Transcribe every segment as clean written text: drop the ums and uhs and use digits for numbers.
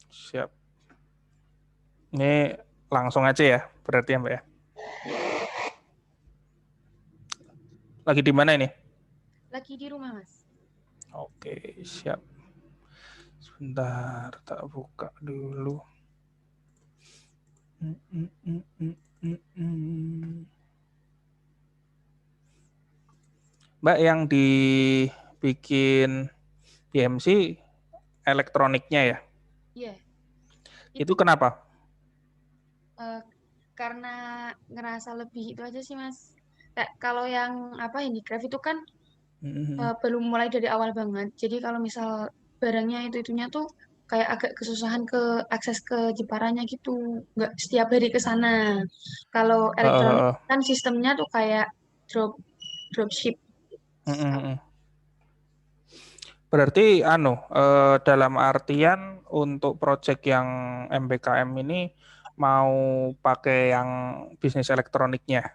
Siap. Ini langsung aja ya, berarti ya Mbak ya. Lagi di mana ini? Lagi di rumah, Mas. Oke, siap. Sebentar, tak buka dulu. Mbak, yang dibikin BMC elektroniknya ya? Iya, Itu itu kenapa? karena ngerasa lebih itu aja sih, Mas. Kayak kalau yang apa handicraft itu kan belum mulai dari awal banget. Jadi kalau misal barangnya itu-itunya tuh kayak agak kesusahan ke akses ke Jeparanya gitu. Nggak setiap hari ke sana. Kalau elektronik kan sistemnya tuh kayak dropship. Berarti dalam artian untuk project yang MBKM ini mau pakai yang bisnis elektroniknya.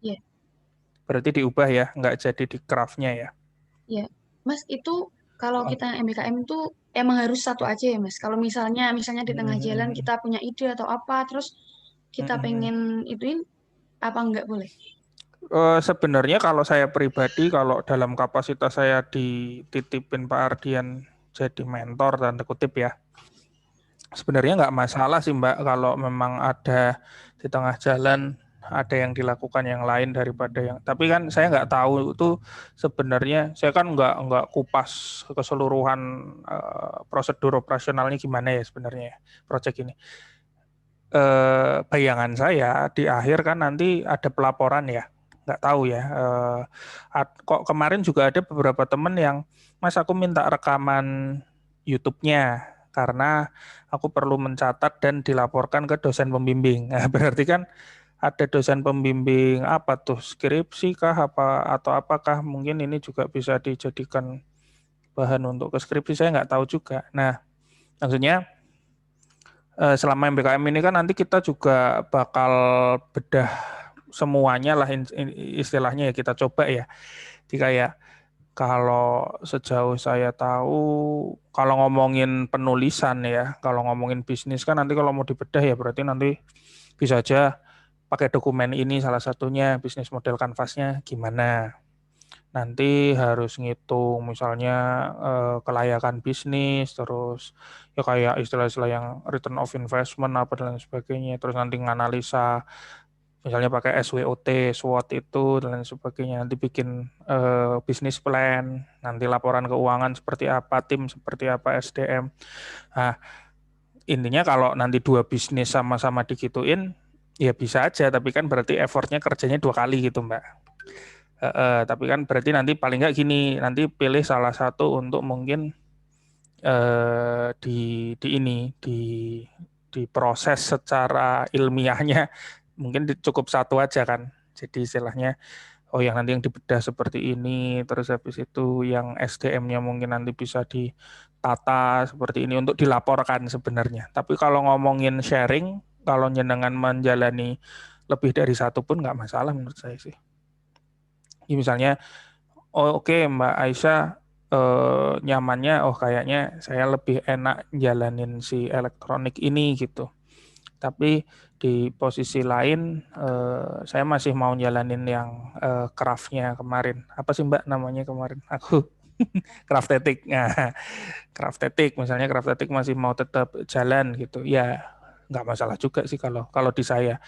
Iya, Berarti diubah ya, nggak jadi di craft-nya ya. iya. Mas, itu kalau Oh. kita MBKM tuh emang harus satu aja ya, Mas. Kalau misalnya di tengah jalan kita punya ide atau apa, terus kita pengen ituin, apa nggak boleh? Sebenarnya kalau saya pribadi, kalau dalam kapasitas saya dititipin Pak Ardian jadi mentor dan kutip ya, sebenarnya nggak masalah sih Mbak kalau memang ada di tengah jalan ada yang dilakukan yang lain daripada yang. Tapi kan saya nggak tahu itu sebenarnya saya kan nggak kupas keseluruhan prosedur operasionalnya gimana ya sebenarnya proyek ini. Bayangan saya di akhir kan nanti ada pelaporan ya, nggak tahu ya. Kok kemarin juga ada beberapa temen yang, Mas aku minta rekaman YouTube-nya karena aku perlu mencatat dan dilaporkan ke dosen pembimbing. Nah, berarti kan ada dosen pembimbing apa tuh skripsi kah apa atau apakah mungkin ini juga bisa dijadikan bahan untuk ke skripsi saya nggak tahu juga. Nah, maksudnya selama MBKM ini kan nanti kita juga bakal bedah semuanya lah istilahnya ya kita coba ya. Jadi kayak kalau sejauh saya tahu kalau ngomongin penulisan ya, kalau ngomongin bisnis kan nanti kalau mau dibedah ya berarti nanti bisa aja pakai dokumen ini salah satunya bisnis model kanvasnya gimana. Nanti harus ngitung misalnya kelayakan bisnis, terus ya kayak istilah-istilah yang return of investment apa dan lain sebagainya, terus nanti nganalisa misalnya pakai SWOT, SWOT itu dan lain sebagainya, nanti bikin bisnis plan, nanti laporan keuangan seperti apa, tim seperti apa, SDM. Nah, intinya kalau nanti dua bisnis sama-sama digituin, ya bisa aja, tapi kan berarti effortnya kerjanya dua kali gitu, Mbak. Tapi kan berarti nanti paling nggak gini, nanti pilih salah satu untuk mungkin di ini diproses secara ilmiahnya mungkin cukup satu aja kan. Jadi istilahnya oh yang nanti yang dibedah seperti ini, terus habis itu yang SDM-nya mungkin nanti bisa ditata seperti ini untuk dilaporkan sebenarnya. Tapi kalau ngomongin sharing, kalau jenengan menjalani lebih dari satu pun nggak masalah menurut saya sih. Ya, misalnya, oh oke Mbak Aisyah nyamannya, oh kayaknya saya lebih enak jalanin si elektronik ini gitu. Tapi di posisi lain saya masih mau jalanin yang craft-nya kemarin. Apa sih Mbak namanya kemarin? Aku craftetik. Nah, craftetik misalnya craftetik masih mau tetap jalan gitu. Ya nggak masalah juga sih kalau kalau di saya.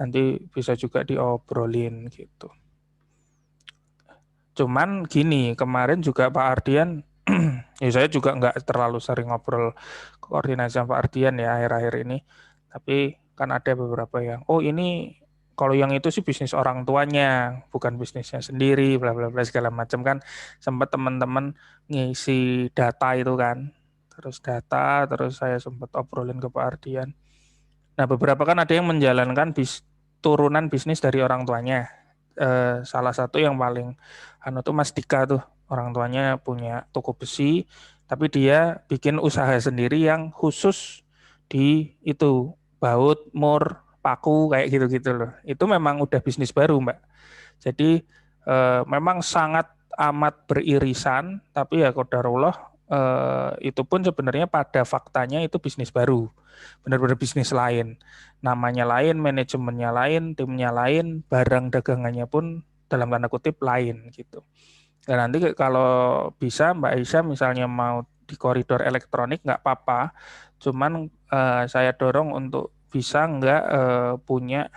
Nanti bisa juga diobrolin gitu. Cuman gini, kemarin juga Pak Ardian, ya saya juga nggak terlalu sering ngobrol koordinasi sama Pak Ardian ya akhir-akhir ini. Tapi kan ada beberapa yang, oh ini kalau yang itu sih bisnis orang tuanya, bukan bisnisnya sendiri, bla bla bla segala macam kan. Sempat teman-teman ngisi data itu kan, terus data, terus saya sempat obrolin ke Pak Ardian. Nah beberapa kan ada yang menjalankan turunan bisnis dari orang tuanya. Salah satu yang paling anu tuh Mas Dika tuh orang tuanya punya toko besi tapi dia bikin usaha sendiri yang khusus di itu baut, mur, paku kayak gitu-gitu loh. Itu memang udah bisnis baru, Mbak. Jadi memang sangat amat beririsan tapi ya qadarullah itu pun sebenarnya pada faktanya itu bisnis baru, benar-benar bisnis lain. Namanya lain, manajemennya lain, timnya lain, barang dagangannya pun dalam tanda kutip lain gitu. Dan nanti kalau bisa Mbak Aisyah misalnya mau di koridor elektronik nggak apa-apa, cuman saya dorong untuk bisa nggak punya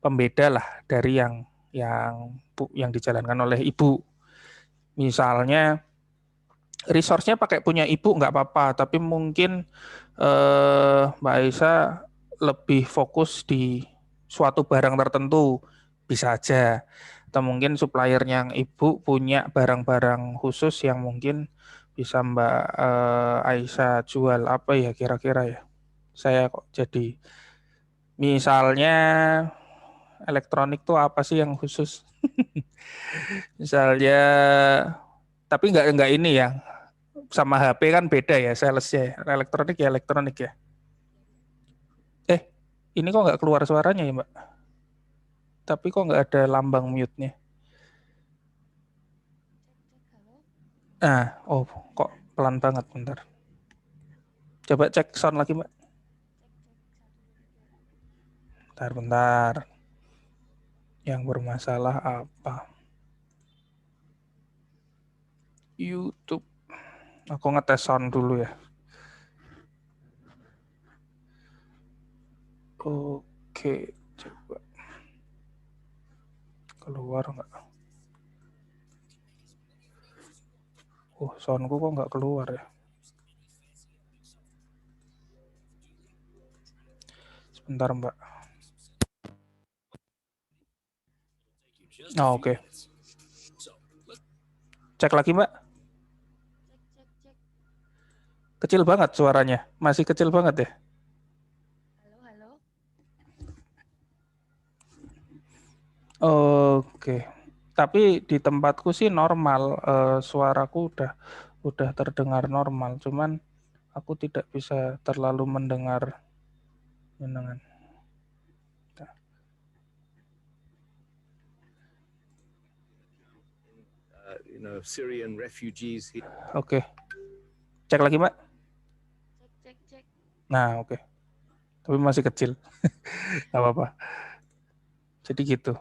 pembeda lah dari yang dijalankan oleh ibu. Misalnya resource-nya pakai punya ibu nggak apa-apa, tapi mungkin Mbak Aisyah lebih fokus di suatu barang tertentu, bisa aja. Atau mungkin suppliernya yang ibu punya barang-barang khusus yang mungkin bisa Mbak Aisyah jual apa ya kira-kira ya. Saya kok jadi misalnya elektronik tuh apa sih yang khusus? Misalnya, tapi nggak ini ya, sama HP kan beda ya salesnya ya. Elektronik ya elektronik ya. Eh, ini kok nggak keluar suaranya ya Mbak? Tapi kok nggak ada lambang mute-nya? Ah, oh kok pelan banget bentar. Coba cek sound lagi Mbak. Bentar. Yang bermasalah apa? YouTube. Aku ngetes sound dulu ya. Oke, coba keluar nggak? Oh, soundku kok nggak keluar ya? Sebentar Mbak. Oh, oke. Cek lagi Mbak. Kecil banget suaranya. Masih kecil banget ya? Halo. Oke. Tapi di tempatku sih normal. Suaraku udah terdengar normal. Cuman aku tidak bisa terlalu mendengar. Syrian refugees. Oke. Cek lagi Mbak. Cek. Nah, oke. Tapi masih kecil. Gak apa-apa. Jadi gitu.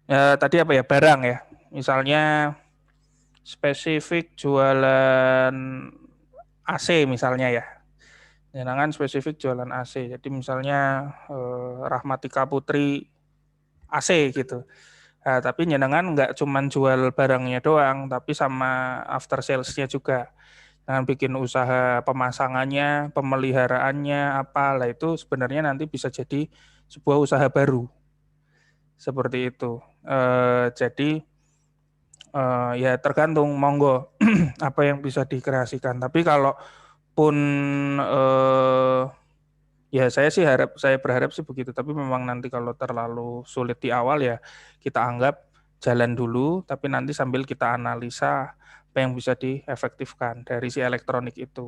Tadi apa ya? Barang ya. Misalnya spesifik jualan AC misalnya ya. Jenengan spesifik jualan AC. Jadi misalnya Rahmatika Putri AC gitu. Nah, tapi jenengan nggak cuma jual barangnya doang, tapi sama after sales-nya juga. Dengan bikin usaha pemasangannya, pemeliharaannya, apalah itu sebenarnya nanti bisa jadi sebuah usaha baru. Seperti itu. Jadi ya tergantung monggo apa yang bisa dikreasikan. Tapi kalau pun ya saya berharap sih begitu. Tapi memang nanti kalau terlalu sulit di awal ya kita anggap jalan dulu. Tapi nanti sambil kita analisa apa yang bisa diefektifkan dari si elektronik itu.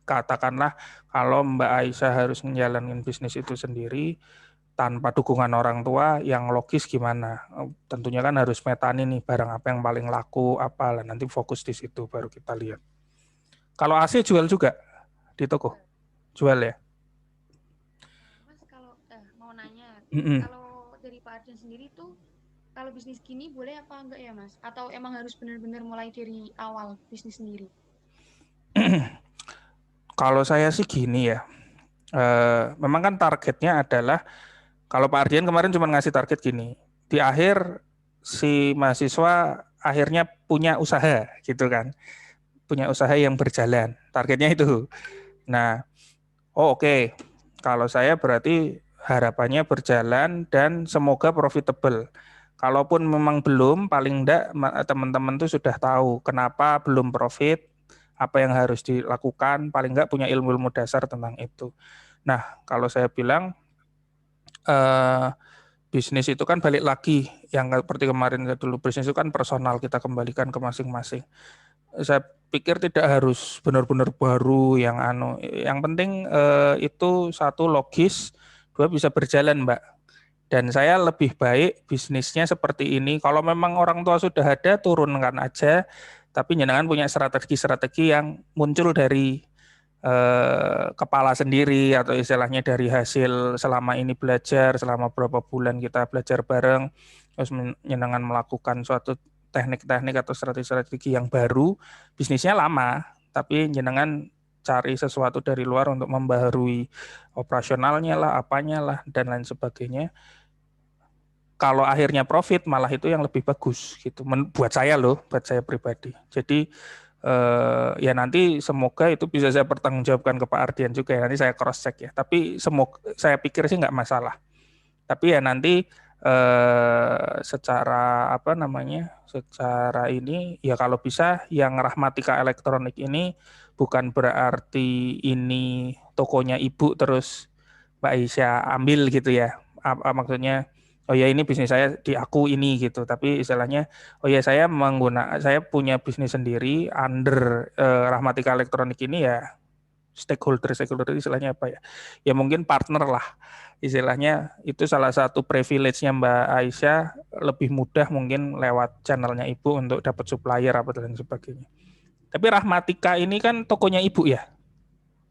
Katakanlah kalau Mbak Aisyah harus menjalankan bisnis itu sendiri tanpa dukungan orang tua yang logis gimana? Tentunya kan harus metani nih barang apa yang paling laku apa, nanti fokus di situ baru kita lihat. Kalau AC jual juga di toko? Jual ya? Mas kalau mau nanya, Mm-mm. kalau dari Pak Arjen sendiri tuh kalau bisnis gini boleh apa enggak ya Mas? Atau emang harus benar-benar mulai dari awal bisnis sendiri? Kalau saya sih gini ya, memang kan targetnya adalah kalau Pak Ardian kemarin cuma ngasih target gini, di akhir si mahasiswa akhirnya punya usaha gitu kan, punya usaha yang berjalan, targetnya itu. Nah, oke. Kalau saya berarti harapannya berjalan dan semoga profitable. Kalaupun memang belum, paling enggak teman-teman tuh sudah tahu kenapa belum profit, apa yang harus dilakukan, paling enggak punya ilmu-ilmu dasar tentang itu. Nah, kalau saya bilang eh, bisnis itu kan balik lagi yang seperti kemarin dulu, bisnis itu kan personal, kita kembalikan ke masing-masing. Saya pikir tidak harus benar-benar baru yang penting itu satu logis, dua bisa berjalan Mbak. Dan saya lebih baik bisnisnya seperti ini. Kalau memang orang tua sudah ada, turunkan aja. tapi jenengan punya strategi-strategi yang muncul dari kepala sendiri atau istilahnya dari hasil selama ini belajar, selama berapa bulan kita belajar bareng, terus jenengan melakukan suatu teknik-teknik atau strategi-strategi yang baru, bisnisnya lama, tapi jenengan cari sesuatu dari luar untuk membaharui operasionalnya lah, apanya lah, dan lain sebagainya. Kalau akhirnya profit, malah itu yang lebih bagus gitu. Buat saya loh, buat saya pribadi. Jadi ya nanti semoga itu bisa saya pertanggungjawabkan ke Pak Ardian juga ya. Nanti saya cross check ya. Tapi semoga saya pikir sih nggak masalah. Tapi ya nanti secara apa namanya, secara ini ya kalau bisa yang Rahmatika Elektronik ini bukan berarti ini tokonya ibu terus Mbak Aisyah ambil gitu ya. Maksudnya oh ya ini bisnis saya di aku ini gitu. Tapi istilahnya oh ya saya punya bisnis sendiri under Rahmatika Elektronik ini ya stakeholder istilahnya apa ya? Ya mungkin partner lah. Istilahnya itu salah satu privilege-nya Mbak Aisyah, lebih mudah mungkin lewat channelnya Ibu untuk dapat supplier apa dan sebagainya. Tapi Rahmatika ini kan tokonya Ibu ya?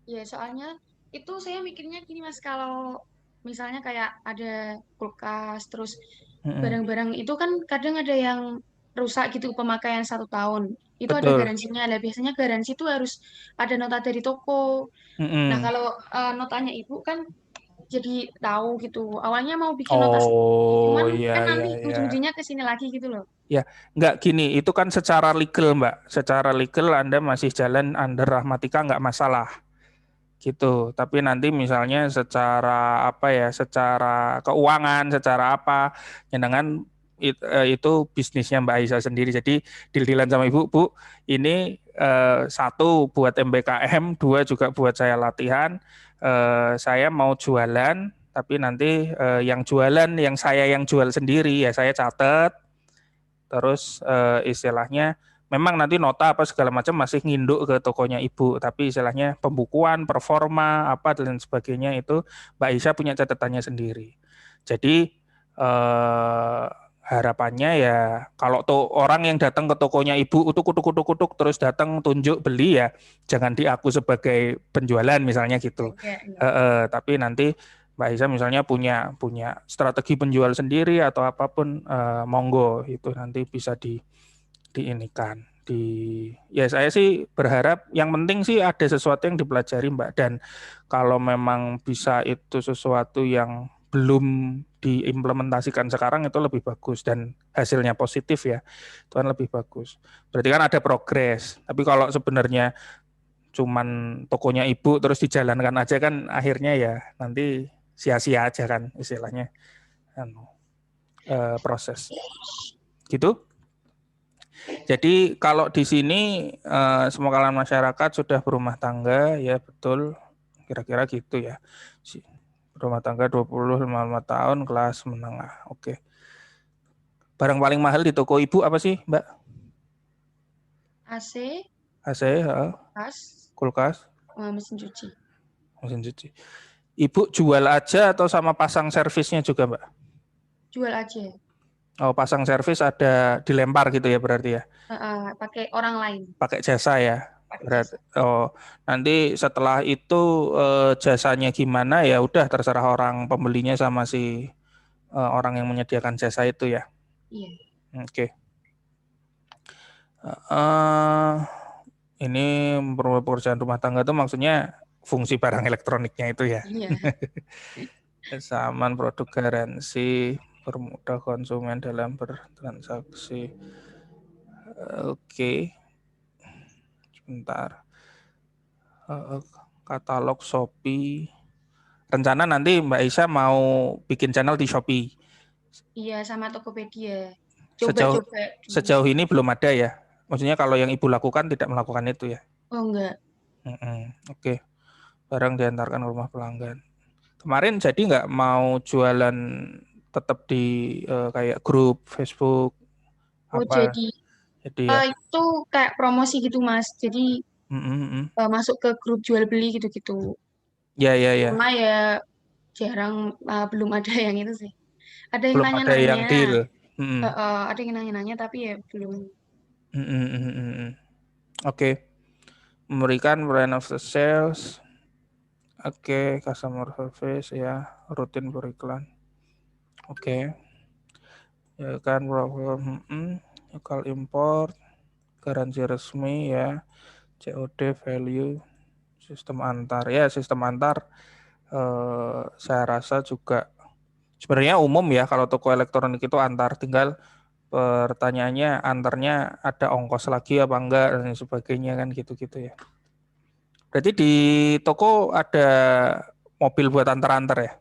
Iya, soalnya itu saya mikirnya gini Mas, kalau misalnya kayak ada kulkas, terus barang-barang itu kan kadang ada yang rusak gitu pemakaian 1 tahun. Itu ada Betul. garansinya. Lah biasanya garansi itu harus ada nota dari toko. Nah kalau notanya Ibu kan jadi tahu gitu. Awalnya mau bikin nota sendiri, Oh cuman iya kan iya nanti iya. ujung-ujungnya ke sini lagi gitu loh. Ya, nggak gini, itu kan secara legal Mbak. Secara legal Anda masih jalan under Rahmatika nggak masalah. Gitu. Tapi nanti misalnya secara apa ya, secara keuangan, secara apa, jenengan itu bisnisnya Mbak Aisyah sendiri. Jadi deal-dealan sama Ibu, Bu, ini satu buat MBKM, dua juga buat saya latihan. Saya mau jualan, tapi nanti yang jualan, yang jual sendiri ya saya catat. Terus istilahnya memang nanti nota apa segala macam masih nginduk ke tokonya Ibu, tapi istilahnya pembukuan, performa, apa dan sebagainya itu Mbak Aisyah punya catatannya sendiri. Jadi harapannya ya kalau orang yang datang ke tokonya Ibu utuk terus datang tunjuk beli ya jangan diaku sebagai penjualan misalnya gitu. Iya, iya. Tapi nanti Mbak Aisyah misalnya punya strategi penjual sendiri atau apapun monggo itu nanti bisa diinikan ya saya sih berharap yang penting sih ada sesuatu yang dipelajari Mbak, dan kalau memang bisa itu sesuatu yang belum diimplementasikan sekarang itu lebih bagus dan hasilnya positif ya itu kan lebih bagus, berarti kan ada progres. Tapi kalau sebenarnya cuman tokonya Ibu terus dijalankan aja kan akhirnya ya nanti sia-sia aja kan istilahnya proses gitu. Jadi kalau di sini semua kalangan masyarakat sudah berumah tangga ya betul kira-kira gitu ya. Berumah tangga 25 tahun kelas menengah. Oke. Barang paling mahal di toko Ibu apa sih, Mbak? AC, AC, kulkas, mesin cuci. mesin cuci. Ibu jual aja atau sama pasang servisnya juga, Mbak? Jual aja. Oh, pasang servis ada dilempar gitu ya berarti ya? Pakai orang lain. Pakai jasa ya? Berarti. Oh, nanti setelah itu jasanya gimana ya udah terserah orang pembelinya sama si orang yang menyediakan jasa itu ya? Iya. Oke. Ini pekerjaan rumah tangga itu maksudnya fungsi barang elektroniknya itu ya? Iya. Kesamaan produk garansi, permudah konsumen dalam bertransaksi. Oke. Sebentar. Katalog Shopee. Rencana nanti Mbak Aisyah mau bikin channel di Shopee. Iya, sama Tokopedia. Sejauh ini belum ada ya? Maksudnya kalau yang Ibu lakukan tidak melakukan itu ya? Oh, enggak. Oke. Barang diantarkan ke rumah pelanggan. Kemarin jadi nggak mau jualan tetap di kayak grup Facebook apa? Jadi ya. Itu kayak promosi gitu Mas. Jadi masuk ke grup jual beli gitu-gitu. Ya. Cuma ya jarang, belum ada yang itu sih. Ada yang Belum ada yang nanya-nanya. deal. Ada yang nanya-nanya tapi ya belum. Oke. Memberikan plan of the sales. Oke, customer service ya, rutin beriklan. Oke. Ya kan problem local import, garansi resmi ya, COD value, sistem antar. Ya, sistem antar saya rasa juga sebenarnya umum ya kalau toko elektronik itu antar, tinggal pertanyaannya antarnya ada ongkos lagi apa enggak dan sebagainya kan gitu-gitu ya. Berarti di toko ada mobil buat antar-antar ya?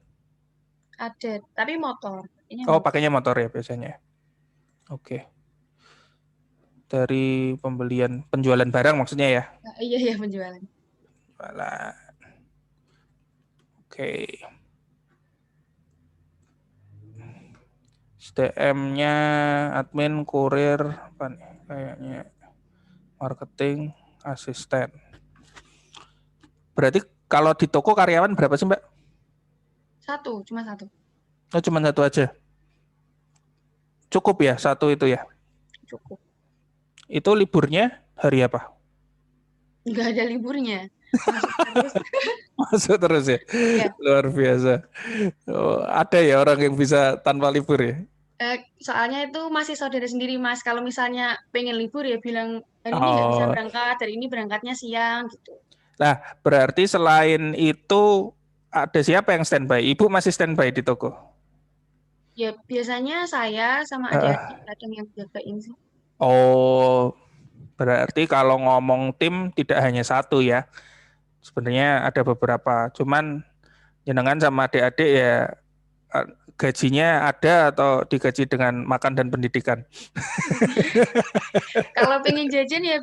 Ada, tapi motor. Ini Oh, motor. pakainya motor ya biasanya. Oke. Dari penjualan barang maksudnya ya. Nah, iya penjualan. Jualan. Oke. SDM-nya admin, kurir, apa nih? Kayaknya marketing, asisten. Berarti kalau di toko karyawan berapa sih, Mbak? Cuma satu. Oh, cuma satu aja. Cukup ya, satu itu ya. Cukup. Itu liburnya hari apa? Nggak ada liburnya. Masuk terus. Masuk terus ya. Ya. Luar biasa. Oh, ada ya orang yang bisa tanpa libur ya? Soalnya itu masih saudara sendiri, Mas. Kalau misalnya pengen libur ya bilang, hari ini nggak bisa Oh, berangkat, hari ini berangkatnya siang, gitu. nah berarti selain itu ada siapa yang standby? Ibu masih standby di toko? Ya, biasanya saya sama adik-adik Heeh. kadang yang jagain sih. Oh, berarti kalau ngomong tim tidak hanya satu ya. Sebenarnya ada beberapa. Cuman jenengan sama adik-adik ya eh, gajinya ada atau digaji dengan makan dan pendidikan? Kalau pengen jajan ya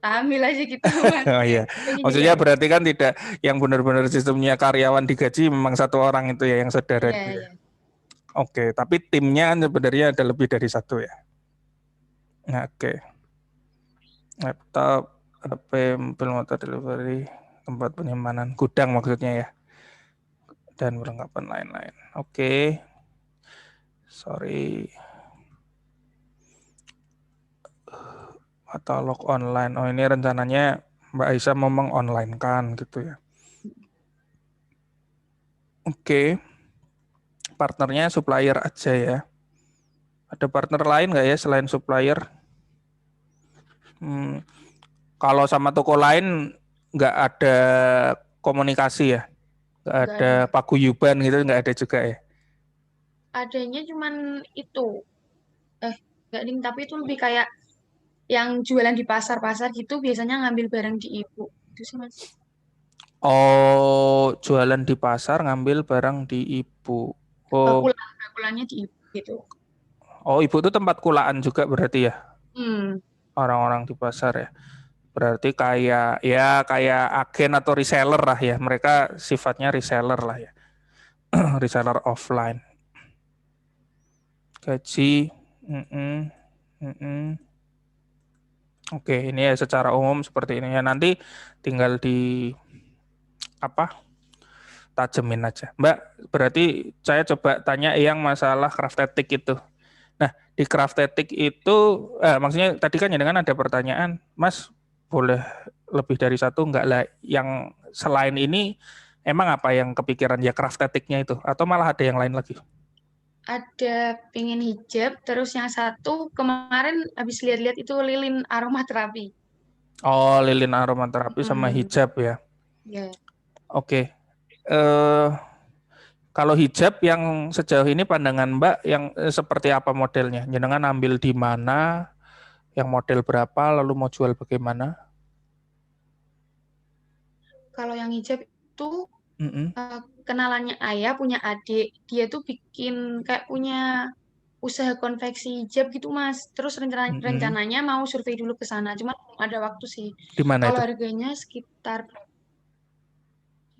ambil aja gitu, Mas. Oh iya. Pengen jadi Maksudnya apa? berarti kan tidak yang benar-benar sistemnya karyawan digaji memang satu orang itu ya yang saudara Iya, itu ya. iya. Oke, tapi timnya kan sebenarnya ada lebih dari satu ya. Nah, oke. Laptop, HP, mobil motor delivery, tempat penyimpanan, gudang maksudnya ya, dan perlengkapan lain-lain. Oke, sorry. Katalog online. Oh ini rencananya Mbak Aisyah mau mengonline kan gitu ya. Oke, partnernya supplier aja ya. Ada partner lain nggak ya selain supplier? Hmm, kalau sama toko lain nggak ada komunikasi ya, nggak Nggak ada ada. paguyuban gitu, nggak ada juga ya. Adanya cuman itu. Nggak ding, tapi itu lebih kayak yang jualan di pasar-pasar gitu biasanya ngambil barang di ibu. Itu sih, Mas. Oh, jualan di pasar ngambil barang di ibu. Oh, Bakulannya di ibu gitu. oh ibu itu tempat kulaan juga berarti ya Hmm. orang-orang di pasar ya. Berarti kayak agen atau reseller lah ya. Mereka sifatnya reseller lah ya. Reseller offline. Gaji. mm-mm, mm-mm. Oke, ini ya secara umum seperti ini ya. Nanti tinggal di apa? Tajemin aja. Mbak, berarti saya coba tanya yang masalah craftetik itu. Nah, di craftetik itu, maksudnya tadi kan ya dengan ada pertanyaan, Mas, boleh lebih dari satu enggak lah? Yang selain ini, emang apa yang kepikiran ya craftetiknya itu? Atau malah ada yang lain lagi? Ada pingin hijab, terus yang satu kemarin habis lihat-lihat itu lilin aromaterapi. Oh, lilin aromaterapi sama Hmm. hijab ya. Ya, Oke. Eh, kalau hijab yang sejauh ini pandangan Mbak yang seperti apa modelnya? Jenengan ambil di mana? Yang model berapa? Lalu mau jual bagaimana? kalau yang hijab itu Mm-mm. kenalannya ayah punya adik. Dia tuh bikin kayak punya usaha konveksi hijab gitu, Mas. Terus Mm-mm. rencananya mau survei dulu ke sana. Cuma belum ada waktu sih. Di mana Kalau itu? harganya sekitar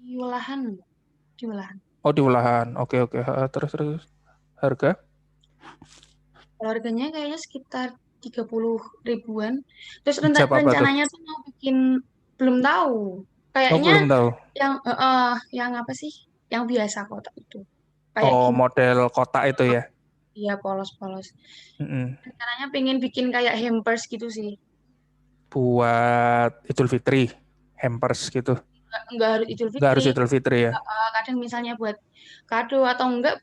di Welahan. Di Welahan. Oh, di Ulahan. Oke, oke. Terus, terus. Harga? Kalau harganya kayaknya sekitar 30 ribuan. Terus Hijab apa tuh? rencananya tuh mau bikin, belum tahu. Oh, Kayaknya belum tahu. yang apa sih? Yang biasa kotak itu. Kayak Oh, gini. model kotak itu ya. Iya, polos-polos. Mm-mm. Rencananya pengen bikin kayak hampers gitu sih. buat Idul Fitri, hampers gitu. Enggak harus Idul Nggak harus Fitri. Idul Fitri ya. Kadang misalnya buat kado atau enggak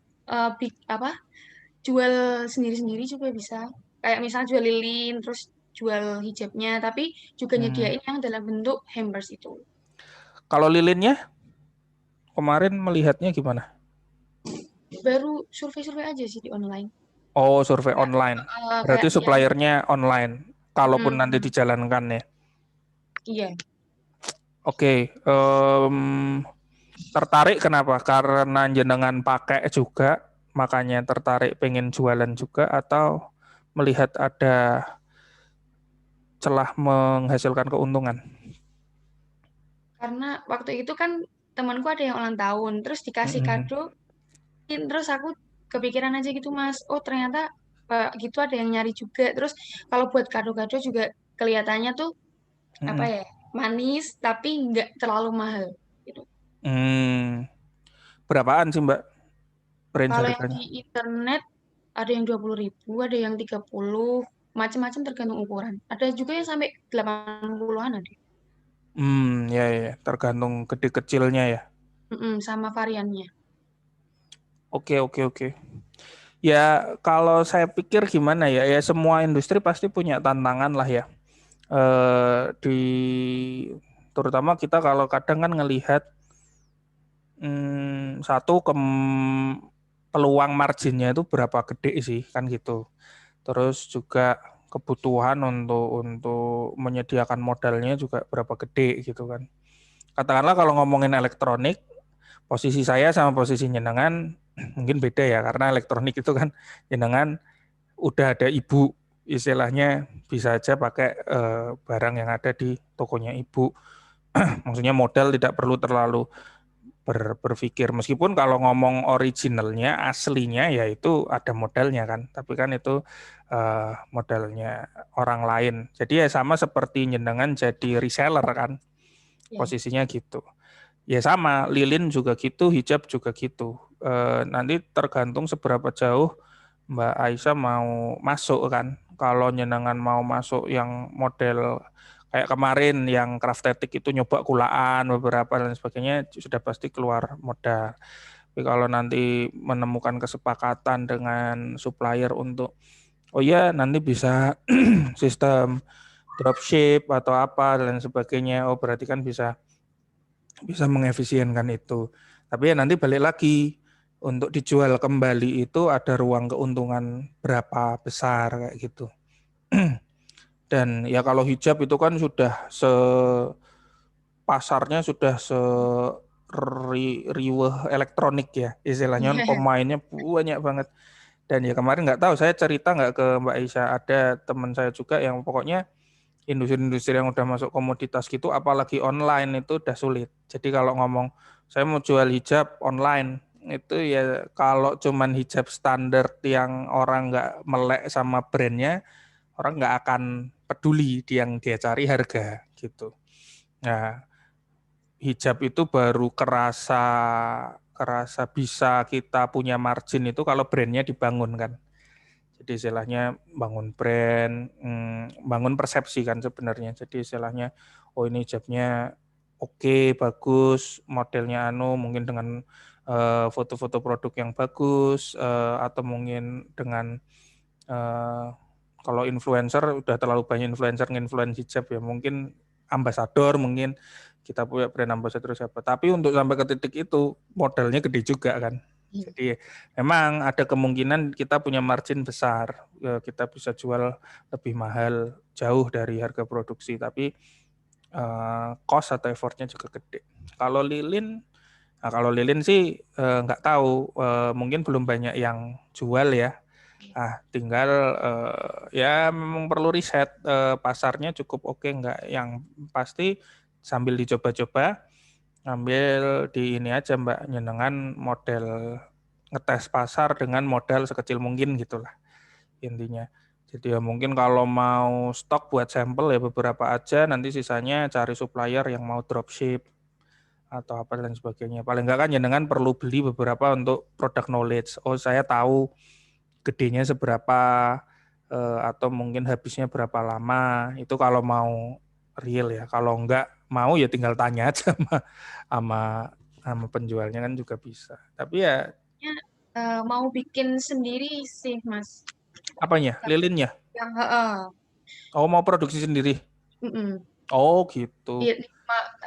jual sendiri-sendiri juga bisa. Kayak misal jual lilin, terus jual hijabnya, tapi juga nyediain yang dalam bentuk hampers itu. Kalau lilinnya kemarin melihatnya gimana? Baru survei-survei aja sih di online. Oh, survei Kayak, online. Berarti kayak di suppliernya online. Kalaupun nanti dijalankan ya. Iya. Oke, tertarik kenapa? Karena jenengan pakai juga, makanya tertarik pengen jualan juga, atau melihat ada celah menghasilkan keuntungan? Karena waktu itu kan temanku ada yang ulang tahun, terus dikasih kado, terus aku kepikiran aja gitu Mas, oh ternyata gitu ada yang nyari juga. Terus kalau buat kado-kado juga kelihatannya tuh apa ya, manis tapi nggak terlalu mahal gitu. Berapaan sih Mbak range Kalau yang harganya? di internet ada yang 20.000, ada yang 30, macam-macam tergantung ukuran. Ada juga yang sampai 80-an ada. Ya, ya, tergantung gede kecilnya ya. Sama variannya. Oke, oke, oke. Ya, kalau saya pikir gimana ya, ya semua industri pasti punya tantangan lah ya. Di terutama kita kalau kadang kan ngelihat satu peluang marginnya itu berapa gede sih kan gitu. Terus juga kebutuhan untuk menyediakan modalnya juga berapa gede gitu kan. Katakanlah kalau ngomongin elektronik, posisi saya sama posisi jenengan mungkin beda ya, karena elektronik itu kan jenengan udah ada ibu, istilahnya bisa aja pakai barang yang ada di tokonya ibu. Maksudnya modal tidak perlu terlalu berpikir, meskipun kalau ngomong originalnya aslinya ya itu ada modalnya kan, tapi kan itu modalnya orang lain. Jadi ya sama seperti jenengan jadi reseller kan, posisinya gitu. Ya sama, lilin juga gitu, hijab juga gitu. Nanti tergantung seberapa jauh Mbak Aisyah mau masuk kan. Kalau jenengan mau masuk yang model kayak kemarin yang craftetik itu nyoba kulaan beberapa dan sebagainya, sudah pasti keluar modal. Tapi kalau nanti menemukan kesepakatan dengan supplier untuk oh ya nanti bisa sistem dropship atau apa dan sebagainya, oh berarti kan bisa mengefisienkan itu. Tapi ya nanti balik lagi, untuk dijual kembali itu ada ruang keuntungan berapa besar kayak gitu. Dan ya kalau hijab itu kan sudah pasarnya sudah riweh elektronik ya, istilahnya kan pemainnya banyak banget. Dan ya kemarin nggak tahu, saya cerita nggak ke Mbak Aisyah, ada teman saya juga yang pokoknya industri-industri yang udah masuk komoditas gitu, apalagi online itu udah sulit. Jadi kalau ngomong saya mau jual hijab online, itu ya kalau cuman hijab standar yang orang nggak melek sama brandnya, orang nggak akan peduli yang dia cari harga gitu. Nah, hijab itu baru kerasa bisa kita punya margin itu kalau brandnya dibangun kan. Jadi istilahnya bangun brand, bangun persepsi kan sebenarnya. Jadi istilahnya, oh ini hijabnya oke, bagus, modelnya mungkin dengan foto-foto produk yang bagus, atau mungkin dengan kalau influencer udah terlalu banyak influencer nge-influence hijab ya, mungkin ambasador, mungkin kita punya brand ambasador siapa. Tapi untuk sampai ke titik itu modalnya gede juga kan. Jadi memang ada kemungkinan kita punya margin besar, kita bisa jual lebih mahal jauh dari harga produksi, tapi cost atau effortnya juga gede. Kalau lilin sih nggak tahu, mungkin belum banyak yang jual ya. Tinggal ya memang perlu riset pasarnya cukup oke nggak. Yang pasti sambil dicoba-coba, ambil di ini aja Mbak, nyenengan model ngetes pasar dengan modal sekecil mungkin gitulah intinya. Jadi ya mungkin kalau mau stok buat sampel ya beberapa aja, nanti sisanya cari supplier yang mau dropship atau apa dan sebagainya. Paling enggak kan jenengan perlu beli beberapa untuk product knowledge. Oh saya tahu gedenya seberapa, atau mungkin habisnya berapa lama, itu kalau mau real ya. Kalau enggak mau ya tinggal tanya aja sama sama penjualnya kan juga bisa. Tapi ya Mau bikin sendiri sih, Mas. apanya? Lilinnya? Yang Oh, mau produksi sendiri? mm-mm. Oh, gitu. Iya,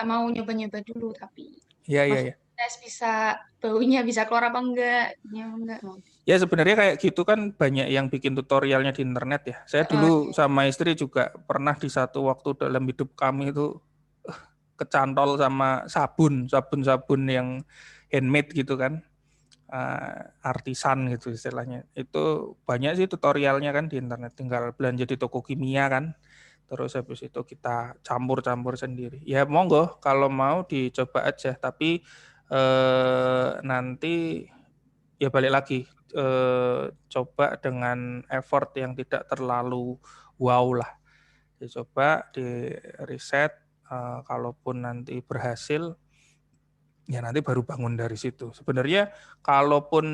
mau nyoba-nyoba dulu tapi Iya, iya, maksudnya ya. tes bisa baunya bisa keluar apa enggak? Ya enggak mau. Ya sebenarnya kayak gitu kan banyak yang bikin tutorialnya di internet ya. Saya dulu Iya. sama istri juga pernah di satu waktu dalam hidup kami itu kecantol sama sabun-sabun yang handmade gitu kan. Artisan gitu istilahnya. Itu banyak sih tutorialnya kan di internet. Tinggal belanja di toko kimia kan. Terus habis itu kita campur-campur sendiri. Ya monggo kalau mau dicoba aja. Tapi nanti ya balik lagi coba dengan effort yang tidak terlalu wow lah. Dicoba di riset, kalaupun nanti berhasil ya nanti baru bangun dari situ. Sebenarnya kalaupun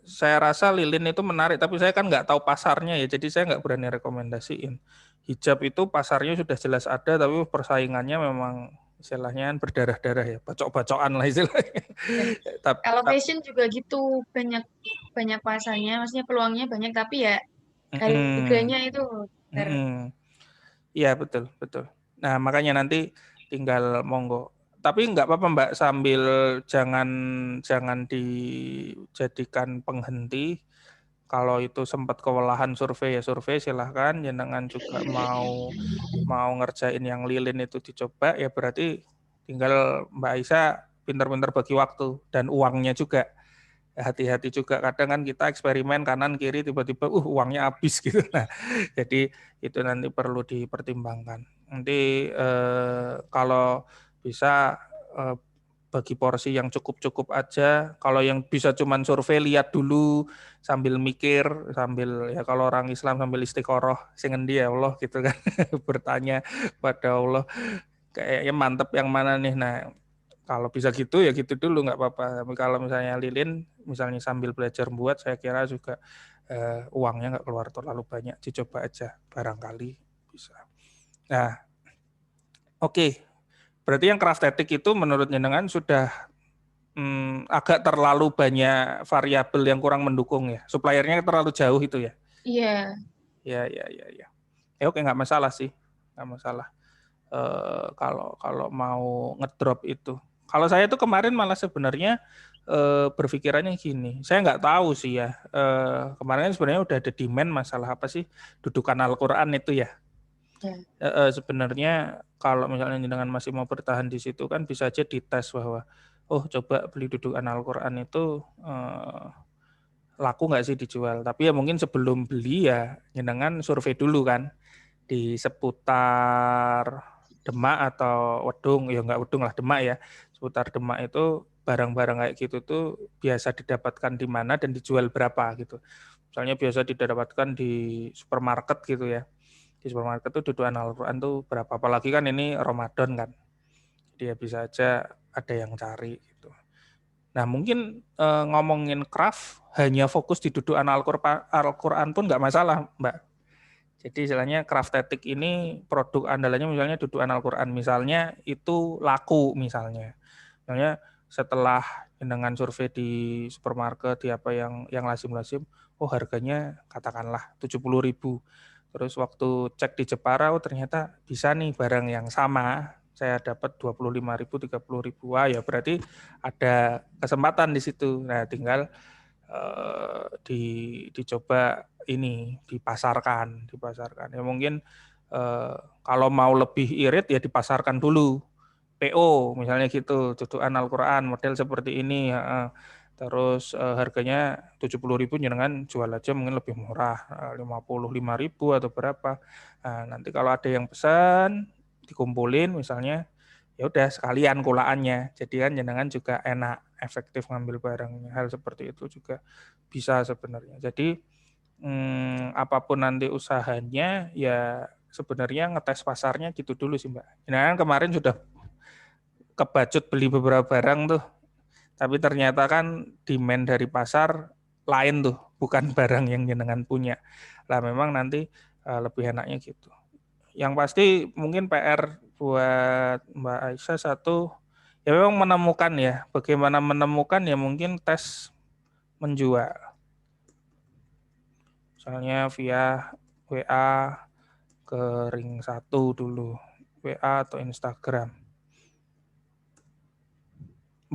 saya rasa lilin itu menarik, tapi saya kan nggak tahu pasarnya ya, jadi saya nggak berani rekomendasiin. Hijab itu pasarnya sudah jelas ada, tapi persaingannya memang istilahnya kan berdarah-darah ya, bacok-bacokan lah istilahnya. Ya. Tapi, Kalau fashion juga gitu banyak banyak pasarnya, maksudnya peluangnya banyak tapi ya harganya itu iya betul betul. Nah makanya nanti tinggal monggo. Tapi nggak apa-apa Mbak sambil jangan jangan dijadikan penghenti. Kalau itu sempat kewalahan survei ya survei silahkan. Jenengan juga mau ngerjain yang lilin itu dicoba ya berarti tinggal Mbak Aisyah pintar-pintar bagi waktu dan uangnya juga. Hati-hati juga kadang kan kita eksperimen kanan kiri tiba-tiba uangnya habis gitu. Nah, jadi itu nanti perlu dipertimbangkan. Nanti kalau bisa bagi porsi yang cukup-cukup aja. Kalau yang bisa cuman survei lihat dulu sambil mikir, sambil ya kalau orang Islam sambil istiqoroh sing endi ya Allah gitu kan bertanya pada Allah kayaknya mantep yang mana nih. Nah, kalau bisa gitu ya gitu dulu nggak apa-apa. Tapi kalau misalnya lilin, misalnya sambil belajar buat, saya kira juga uangnya nggak keluar terlalu banyak. Dicoba aja, barangkali bisa. Nah, oke. Berarti yang craftetic itu menurut jenengan sudah agak terlalu banyak variabel yang kurang mendukung ya. Suppliernya terlalu jauh itu ya. Iya. Ya. Ya oke nggak masalah sih, nggak masalah. Kalau mau ngedrop itu. Kalau saya tuh kemarin malah sebenarnya berpikirannya gini, saya nggak tahu sih ya. Kemarin sebenarnya udah ada demand masalah apa sih dudukan Al-Quran itu ya. Sebenarnya kalau misalnya dengan masih mau bertahan di situ kan bisa aja dites bahwa coba beli dudukan Al-Quran itu laku nggak sih dijual. Tapi ya mungkin sebelum beli ya jenengan survei dulu kan di seputar Demak atau Wedung, ya nggak Wedung lah Demak ya, seputar Demak itu barang-barang kayak gitu tuh biasa didapatkan di mana dan dijual berapa gitu. Misalnya biasa didapatkan di supermarket gitu ya. Di supermarket tuh dudukan Al-Quran tuh berapa, apalagi kan ini Ramadan kan. Jadi ya bisa aja ada yang cari gitu. Nah mungkin ngomongin craft hanya fokus di dudukan Al-Quran pun nggak masalah Mbak. Jadi istilahnya craftetic ini produk andalannya misalnya dudukan Al-Quran misalnya itu laku misalnya. Misalnya setelah dengan survei di supermarket di apa yang lazim-lazim, harganya katakanlah 70.000. Terus waktu cek di Jepara, ternyata bisa nih barang yang sama, saya dapat 25.000, 30.000. Wah ya berarti ada kesempatan di situ. Nah tinggal dicoba ini dipasarkan. Ya mungkin kalau mau lebih irit ya dipasarkan dulu PO misalnya gitu, dudukan Al-Quran model seperti ini terus harganya 70.000 jangan jual aja mungkin lebih murah 55.000 atau berapa. Nah, nanti kalau ada yang pesan dikumpulin misalnya ya udah sekalian kulaannya. Jadi kan jenengan juga enak, efektif ngambil barangnya. Hal seperti itu juga bisa sebenarnya. Jadi apapun nanti usahanya ya sebenarnya ngetes pasarnya gitu dulu sih Mbak. Jenengan kemarin sudah kebacut beli beberapa barang tuh, tapi ternyata kan demand dari pasar lain tuh. bukan barang yang jenengan punya. Lah memang nanti lebih enaknya gitu. Yang pasti mungkin PR buat Mbak Aisyah satu, ya memang menemukan ya. Bagaimana menemukan ya mungkin tes menjual. Misalnya via WA ke ring 1 dulu. WA atau Instagram.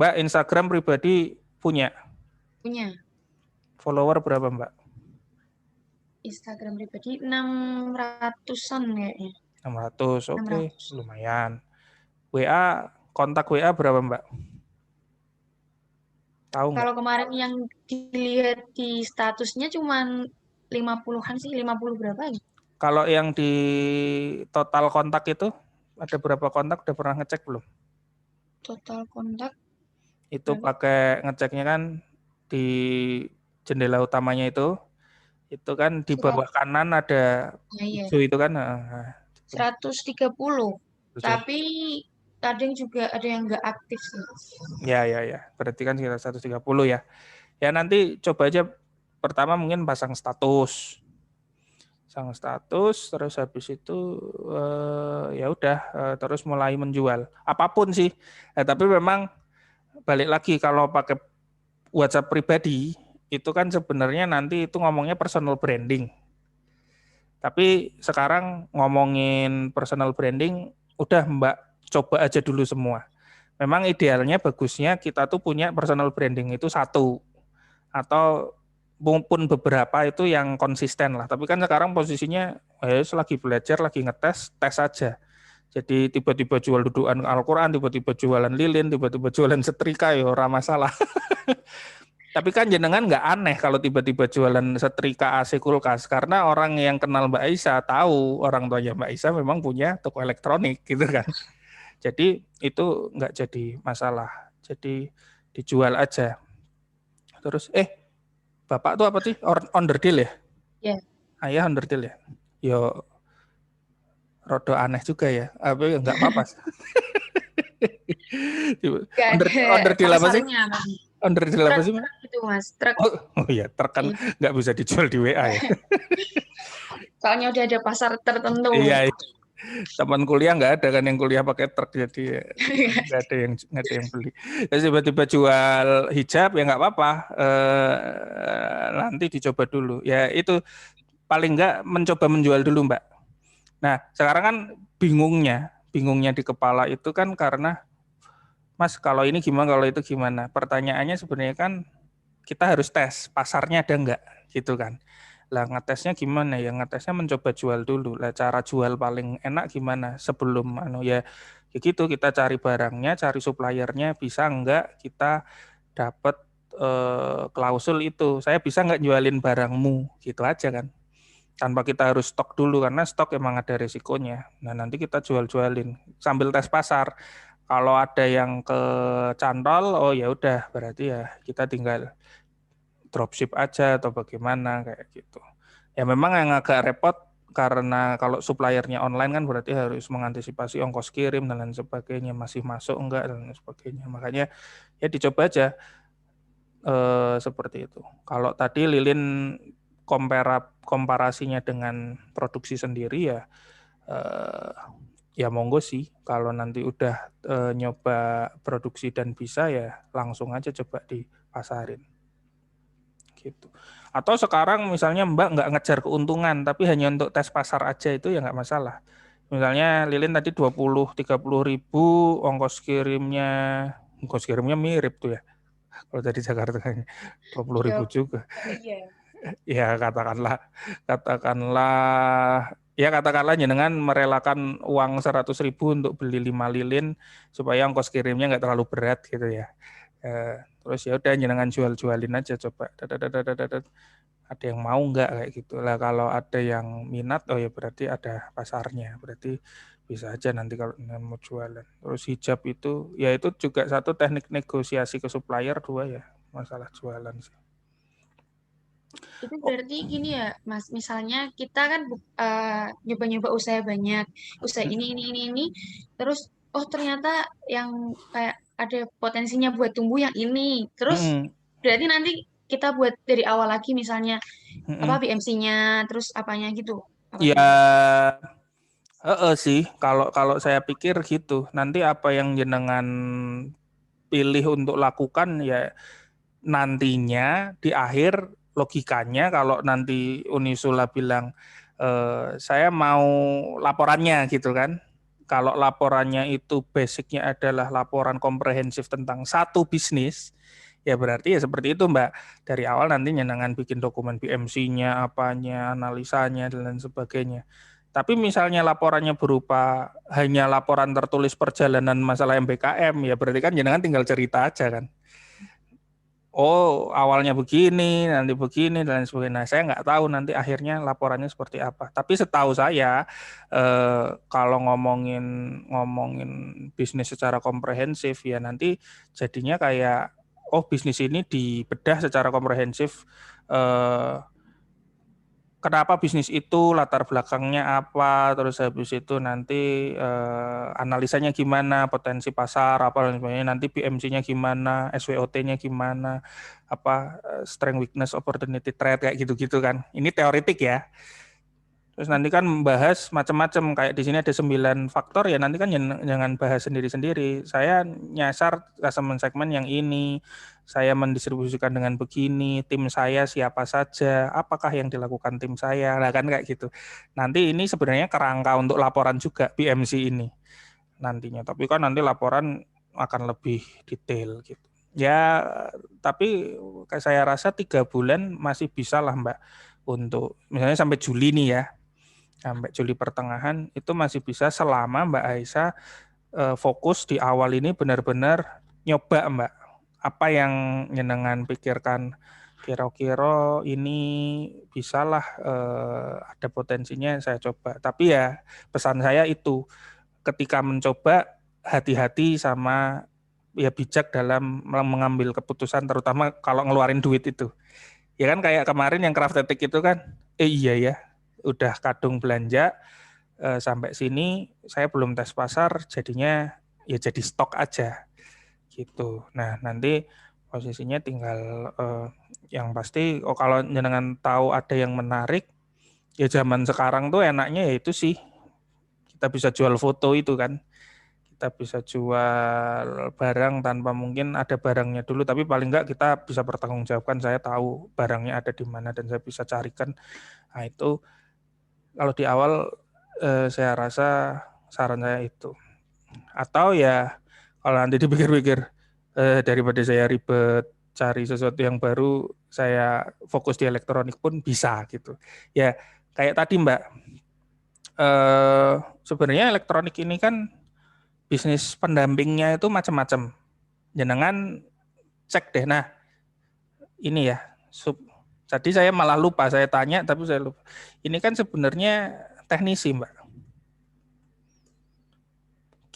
Mbak, Instagram pribadi punya? Punya. Follower berapa, Mbak? Instagram pribadi 600-an kayaknya. 600, oke, 600. lumayan. WA, kontak WA berapa, Mbak? Tahu nggak? Kalau kemarin yang dilihat di statusnya cuman 50-an sih, 50 berapa gitu. Kalau yang di total kontak itu, ada berapa kontak? Udah pernah ngecek belum? Total kontak Itu berapa? pakai ngeceknya kan di jendela utamanya itu kan di bawah kanan ada Nah, iya. hijau itu kan. 130. Betul. Tapi kadang juga ada yang nggak aktif sih. Ya. Berarti kan sekitar 130 ya. Ya nanti coba aja pertama mungkin pasang status. Terus habis itu ya udah terus mulai menjual. Apapun sih. Tapi memang balik lagi kalau pakai WhatsApp pribadi itu kan sebenarnya nanti itu ngomongnya personal branding. Tapi sekarang ngomongin personal branding, udah Mbak coba aja dulu semua. Memang idealnya bagusnya kita tuh punya personal branding itu satu atau pun beberapa itu yang konsisten lah. Tapi kan sekarang posisinya lagi belajar, lagi ngetes, tes aja. Jadi tiba-tiba jual dudukan Al-Quran, tiba-tiba jualan lilin, tiba-tiba jualan setrika, ya ora masalah. Tapi kan jenengan nggak aneh kalau tiba-tiba jualan setrika AC kulkas, karena orang yang kenal Mbak Aisyah tahu orang tuanya Mbak Aisyah memang punya toko elektronik gitu kan. Jadi itu nggak jadi masalah. Jadi dijual aja. Terus Bapak tuh apa sih? Onderdil ya? Ya. Ayah onderdil ya? Yo rodo aneh juga ya. Apa ya nggak apa-apa. Gak ada Onderdil apa sih? pasarnya. Onderdil apa sih, Mas? Itu Mas, truk. Oh iya, truk kan nggak bisa dijual di WA ya. Soalnya udah ada pasar tertentu. Iya. Teman kuliah nggak ada kan yang kuliah pakai truk, jadi nggak ada yang beli. Terus tiba-tiba jual hijab ya nggak apa-apa. Nanti dicoba dulu. Ya itu paling nggak mencoba menjual dulu, Mbak. Nah sekarang kan bingungnya di kepala itu kan karena Mas kalau ini gimana, kalau itu gimana. Pertanyaannya sebenarnya kan kita harus tes pasarnya ada nggak gitu kan. Lah ngetesnya gimana ya? Ngetesnya mencoba jual dulu. Lah cara jual paling enak gimana? Sebelum ya gitu kita cari barangnya, cari suppliernya, bisa nggak kita dapat klausul itu. Saya bisa nggak jualin barangmu gitu aja kan. Tanpa kita harus stok dulu karena stok emang ada resikonya. Nah, nanti kita jual-jualin sambil tes pasar. Kalau ada yang kecantol, oh ya udah berarti ya kita tinggal dropship aja atau bagaimana kayak gitu. Ya memang yang agak repot karena kalau suppliernya online kan berarti harus mengantisipasi ongkos kirim dan lain sebagainya, masih masuk enggak dan lain sebagainya. Makanya ya dicoba aja seperti itu. Kalau tadi lilin komparasinya dengan produksi sendiri ya monggo sih kalau nanti udah nyoba produksi dan bisa ya langsung aja coba dipasarin. Gitu. Atau sekarang misalnya Mbak nggak ngejar keuntungan tapi hanya untuk tes pasar aja itu ya nggak masalah. Misalnya lilin tadi 20-30 ribu, ongkos kirimnya mirip tuh ya. Kalau dari Jakarta 20 ribu juga. Iya. Ya katakanlah jenengan merelakan uang 100 ribu untuk beli 5 lilin supaya ongkos kirimnya nggak terlalu berat gitu ya. Terus ya udah jenengan jualin aja coba. Ada yang mau nggak kayak gitu lah. Kalau ada yang minat, oh ya berarti ada pasarnya. Berarti bisa aja nanti kalau mau jualan. Terus hijab itu, ya itu juga satu teknik negosiasi ke supplier, dua ya masalah jualan sih. Itu berarti gini ya, Mas. Misalnya kita kan nyoba-nyoba usaha banyak, usaha ini, terus oh ternyata yang kayak ada potensinya buat tumbuh yang ini. Terus berarti nanti kita buat dari awal lagi misalnya Mm-mm. BMC-nya terus apanya gitu. Apa Ya, gimana? sih. Kalau kalau saya pikir gitu. Nanti apa yang jenengan pilih untuk lakukan ya nantinya di akhir logikanya kalau nanti Unisula bilang saya mau laporannya gitu kan. Kalau laporannya itu basicnya adalah laporan komprehensif tentang satu bisnis, ya berarti ya seperti itu Mbak. Dari awal nanti nyenangan bikin dokumen BMC-nya, apanya, analisanya, dan lain sebagainya. Tapi misalnya laporannya berupa hanya laporan tertulis perjalanan masalah MBKM, ya berarti kan jenengan tinggal cerita aja kan. Oh, awalnya begini, nanti begini, dan lain sebagainya. Nah, saya nggak tahu nanti akhirnya laporannya seperti apa. Tapi setahu saya, kalau ngomongin ngomongin bisnis secara komprehensif, ya nanti jadinya kayak, oh bisnis ini dibedah secara komprehensif, eh, kenapa bisnis itu, latar belakangnya apa, terus habis itu nanti analisanya gimana, potensi pasar apa dan sebagainya, nanti BMC-nya gimana, SWOT-nya gimana, apa strength, weakness, opportunity, threat kayak gitu-gitu kan. Ini teoritik ya. Terus nanti kan membahas macam-macam, kayak di sini ada 9 faktor ya, nanti kan jangan bahas sendiri-sendiri. Saya nyasar customer segmen yang ini, saya mendistribusikan dengan begini, tim saya siapa saja, apakah yang dilakukan tim saya, nah kan kayak gitu. Nanti ini sebenarnya kerangka untuk laporan juga BMC ini nantinya, tapi kan nanti laporan akan lebih detail gitu. Ya, tapi saya rasa 3 bulan masih bisa lah Mbak, untuk misalnya sampai Juli nih ya, sampai Juli pertengahan itu masih bisa selama Mbak Aisyah fokus di awal ini benar-benar nyoba Mbak. Apa yang nyenengan pikirkan kira-kira ini bisalah ada potensinya saya coba. Tapi ya pesan saya itu ketika mencoba hati-hati sama ya bijak dalam mengambil keputusan terutama kalau ngeluarin duit itu. Ya kan kayak kemarin yang Craftetic itu kan, iya ya, udah kadung belanja sampai sini saya belum tes pasar, jadinya ya jadi stok aja gitu. Nah nanti posisinya tinggal yang pasti, oh kalau jenengan tahu ada yang menarik, ya zaman sekarang tuh enaknya ya itu sih kita bisa jual foto itu kan. Kita bisa jual barang tanpa mungkin ada barangnya dulu, tapi paling enggak kita bisa pertanggungjawabkan, saya tahu barangnya ada di mana dan saya bisa carikan. Nah itu kalau di awal saya rasa saran saya itu. Atau ya kalau nanti dipikir-pikir daripada saya ribet cari sesuatu yang baru, saya fokus di elektronik pun bisa gitu. Ya kayak tadi Mbak, sebenarnya elektronik ini kan bisnis pendampingnya itu macam-macam. Jenengan cek deh. Nah ini ya, tadi saya malah lupa, saya tanya tapi saya lupa. Ini kan sebenarnya teknisi Mbak.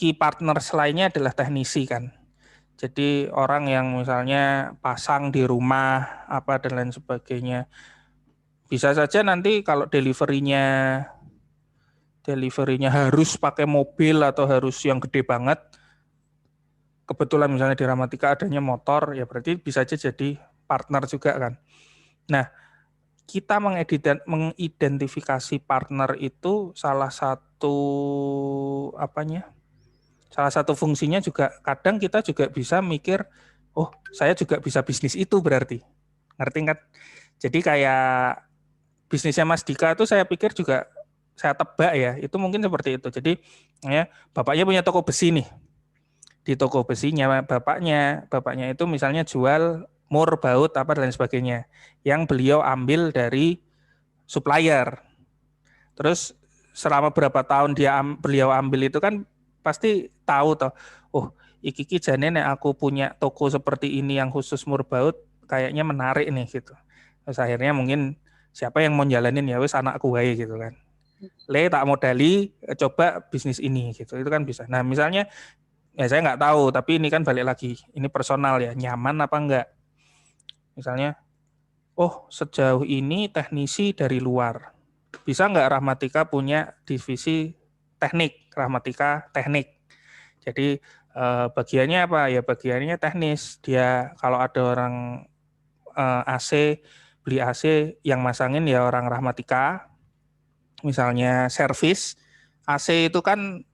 Key partners lainnya adalah teknisi kan. Jadi orang yang misalnya pasang di rumah apa dan lain sebagainya. Bisa saja nanti kalau deliverynya harus pakai mobil atau harus yang gede banget. Kebetulan misalnya di Ramatika adanya motor, ya berarti bisa aja jadi partner juga kan. Nah, kita mengidentifikasi partner itu salah satu apanya? Salah satu fungsinya juga kadang kita juga bisa mikir, oh saya juga bisa bisnis itu berarti. Ngerti kan? Jadi kayak bisnisnya Mas Dika itu saya pikir juga saya tebak ya, itu mungkin seperti itu. Jadi ya bapaknya punya toko besi nih. Di toko besinya bapaknya itu misalnya jual mur, baut apa dan sebagainya yang beliau ambil dari supplier. Terus selama berapa tahun beliau ambil itu kan pasti tahu toh. Oh, iki jane nek aku punya toko seperti ini yang khusus mur baut kayaknya menarik nih gitu. Terus akhirnya mungkin siapa yang mau jalanin ya wis anakku wae gitu kan. Tak modali coba bisnis ini gitu. Itu kan bisa. Nah, misalnya ya saya nggak tahu, tapi ini kan balik lagi. Ini personal ya, nyaman apa enggak. Misalnya, oh sejauh ini teknisi dari luar. Bisa nggak Rahmatika punya divisi teknik, Rahmatika teknik. Jadi bagiannya apa? Ya bagiannya teknis. Dia kalau ada orang AC, beli AC yang masangin ya orang Rahmatika, misalnya servis AC itu kan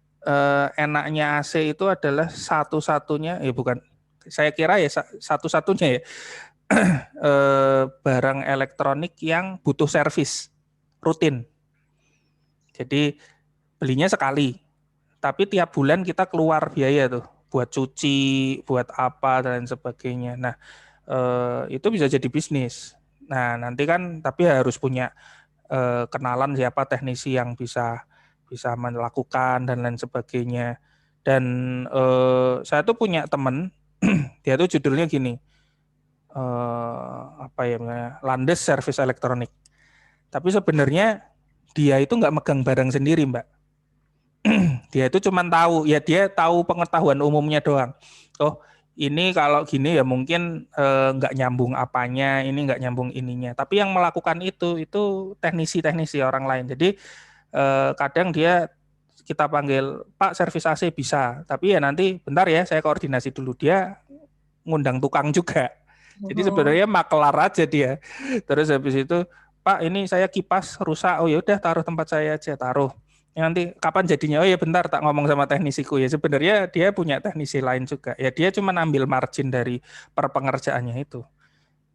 enaknya AC itu adalah satu-satunya, bukan, saya kira ya satu-satunya ya barang elektronik yang butuh servis rutin. Jadi belinya sekali, tapi tiap bulan kita keluar biaya tuh buat cuci, buat apa dan sebagainya. Nah, itu bisa jadi bisnis. Nah, nanti kan tapi harus punya kenalan siapa teknisi yang bisa melakukan dan lain sebagainya. Dan saya tuh punya temen, dia tuh judulnya gini, apa ya, Landes Service Elektronik. Tapi sebenarnya dia itu nggak megang barang sendiri, Mbak. Dia itu cuma tahu, ya dia tahu pengetahuan umumnya doang. Oh, ini kalau gini ya mungkin nggak nyambung apanya, ini nggak nyambung ininya. Tapi yang melakukan itu teknisi-teknisi orang lain. Jadi kadang dia kita panggil, Pak servis AC bisa, tapi ya nanti bentar ya saya koordinasi dulu, dia ngundang tukang juga. Jadi sebenarnya makelar aja dia. Terus habis itu, Pak ini saya kipas rusak, oh ya udah taruh tempat saya aja, taruh. Ya, nanti kapan jadinya? Oh ya bentar tak ngomong sama teknisiku ya. Sebenarnya dia punya teknisi lain juga. Ya dia cuma ambil margin dari per pengerjaannya itu.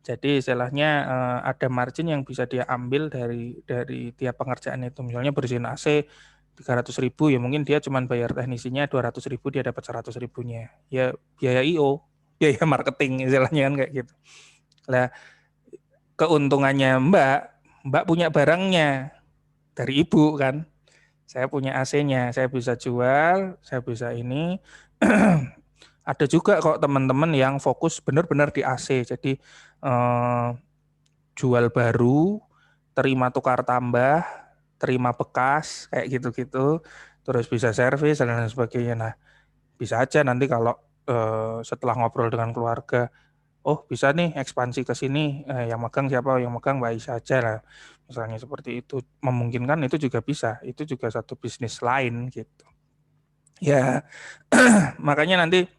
Jadi istilahnya ada margin yang bisa dia ambil dari tiap pengerjaan itu. Misalnya bersihin AC 300.000, ya mungkin dia cuma bayar teknisinya 200.000, dia dapat 100.000-nya. Ya biaya IO, biaya marketing istilahnya kan kayak gitu. Nah, keuntungannya Mbak punya barangnya dari ibu kan. Saya punya AC-nya, saya bisa jual, saya bisa ini. Ada juga kok teman-teman yang fokus benar-benar di AC. Jadi jual baru, terima tukar tambah, terima bekas, kayak gitu-gitu. Terus bisa servis dan lain sebagainya. Nah, bisa aja nanti kalau setelah ngobrol dengan keluarga, oh bisa nih ekspansi ke sini, yang megang siapa, yang megang Mbak Isa aja lah. Misalnya seperti itu, memungkinkan itu juga bisa. Itu juga satu bisnis lain gitu. Ya, makanya nanti,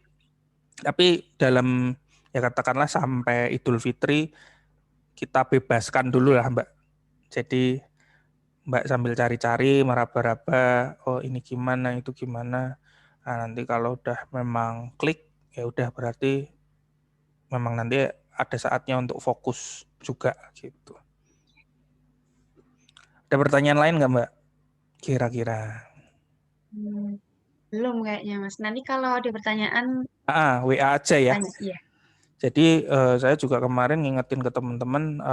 tapi dalam, ya katakanlah sampai Idul Fitri, kita bebaskan dulu lah Mbak. Jadi Mbak sambil cari-cari, meraba-raba, oh ini gimana, itu gimana. Nah, nanti kalau udah memang klik, ya udah berarti memang nanti ada saatnya untuk fokus juga gitu. Ada pertanyaan lain nggak Mbak? Kira-kira? Belum kayaknya Mas. Nanti kalau ada pertanyaan WA aja ya. tanya. Iya. Jadi saya juga kemarin ngingetin ke teman-teman,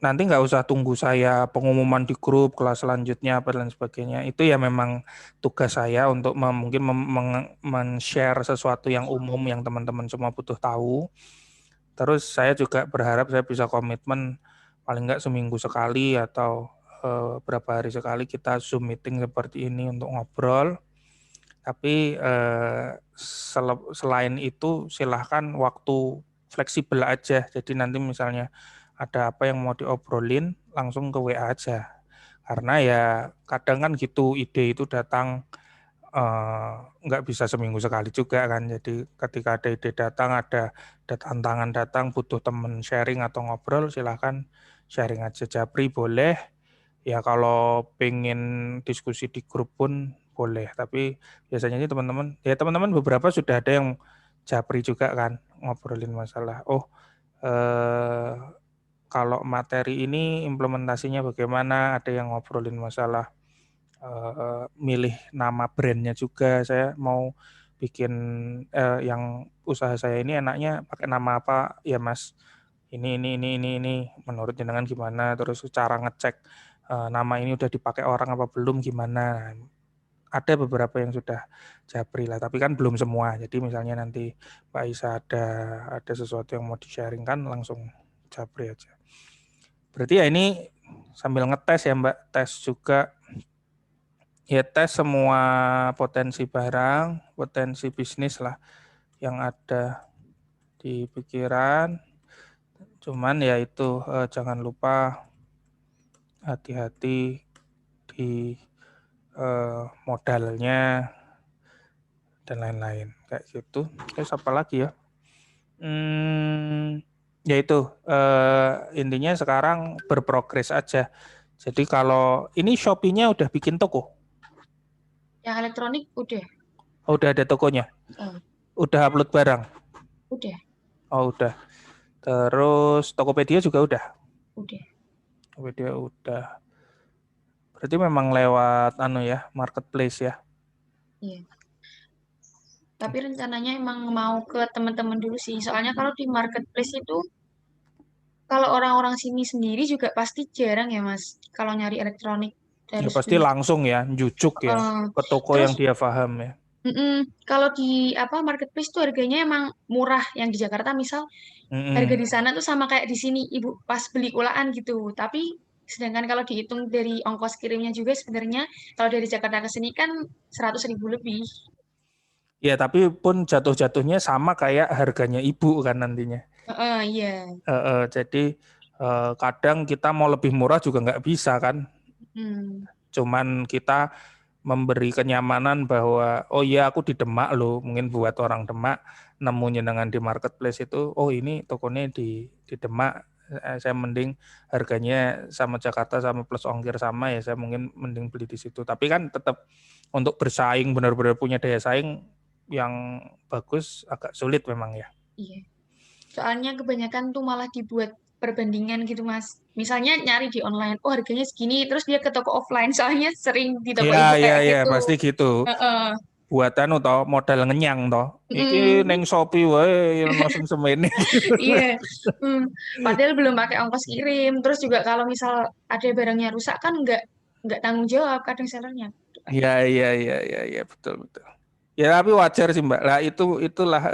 nanti nggak usah tunggu saya pengumuman di grup kelas selanjutnya apa dan sebagainya. Itu ya memang tugas saya untuk mungkin men-share sesuatu yang umum yang teman-teman semua butuh tahu. Terus saya juga berharap saya bisa komitmen paling nggak seminggu sekali atau berapa hari sekali kita Zoom meeting seperti ini untuk ngobrol. Tapi selain itu silahkan waktu fleksibel aja. Jadi nanti misalnya ada apa yang mau diobrolin, langsung ke WA aja. Karena ya kadang kan gitu, ide itu datang nggak bisa seminggu sekali juga kan. Jadi ketika ada ide datang, ada tantangan datang, butuh temen sharing atau ngobrol, silahkan sharing aja. Japri boleh, ya kalau pengen diskusi di grup pun boleh. Tapi biasanya ini teman-teman beberapa sudah ada yang japri juga kan, ngobrolin masalah, kalau materi ini implementasinya bagaimana, ada yang ngobrolin masalah milih nama brandnya juga, saya mau bikin yang usaha saya ini enaknya pakai nama apa ya Mas, ini, menurut jenengan gimana, terus cara ngecek nama ini udah dipakai orang apa belum gimana. Ada beberapa yang sudah japri lah, tapi kan belum semua. Jadi misalnya nanti Pak Isa ada sesuatu yang mau di-sharing kan langsung japri aja. Berarti ya ini sambil ngetes ya Mbak, tes juga. Ya tes semua potensi barang, potensi bisnis lah yang ada di pikiran. Cuman ya itu jangan lupa hati-hati di modalnya dan lain-lain kayak gitu. Terus apa lagi ya? Ya itu intinya sekarang berprogres aja. Jadi kalau ini Shopee-nya udah bikin toko, Yang elektronik udah. udah ada tokonya, Oh, udah upload barang. udah, Oh udah. Terus Tokopedia juga udah. udah. Tokopedia udah. Berarti memang lewat marketplace ya. Iya. Tapi rencananya emang mau ke teman-teman dulu sih. Soalnya kalau di marketplace itu, kalau orang-orang sini sendiri juga pasti jarang ya, Mas. Kalau nyari elektronik Ya harus pasti beli. langsung ya, jujuk ya Eh, ke toko terus yang dia paham ya. kalau di marketplace tuh harganya emang murah. Yang di Jakarta misal harga Mm-mm. di sana tuh sama kayak di sini, Ibu pas beli kulaan gitu. Tapi sedangkan kalau dihitung dari ongkos kirimnya juga sebenarnya kalau dari Jakarta ke sini kan 100.000 lebih. Ya tapi pun jatuh-jatuhnya sama kayak harganya ibu kan nantinya. Iya. Jadi kadang kita mau lebih murah juga nggak bisa kan. Hmm. Cuman kita memberi kenyamanan bahwa oh iya aku di Demak loh, mungkin buat orang Demak nemunya dengan di marketplace itu, oh ini tokonya di Demak, saya mending harganya sama Jakarta sama plus ongkir sama ya saya mungkin mending beli di situ. Tapi kan tetap untuk bersaing benar-benar punya daya saing yang bagus agak sulit memang ya. Iya. Soalnya kebanyakan tuh malah dibuat perbandingan gitu, Mas. Misalnya nyari di online, oh harganya segini, terus dia ke toko offline. Soalnya sering di toko Iya ibu iya kayak iya gitu. pasti gitu. Heeh. Buatan toh modal ngenyang toh. Iki neng Mm, Shopee wae ono sing semene gitu. iya. Hmm. Padahal belum pakai ongkos kirim. Terus juga kalau misal ada barangnya rusak kan nggak tanggung jawab kadang sellernya. Iya iya iya iya iya betul betul. Ya tapi wajar sih Mbak. Lah itulah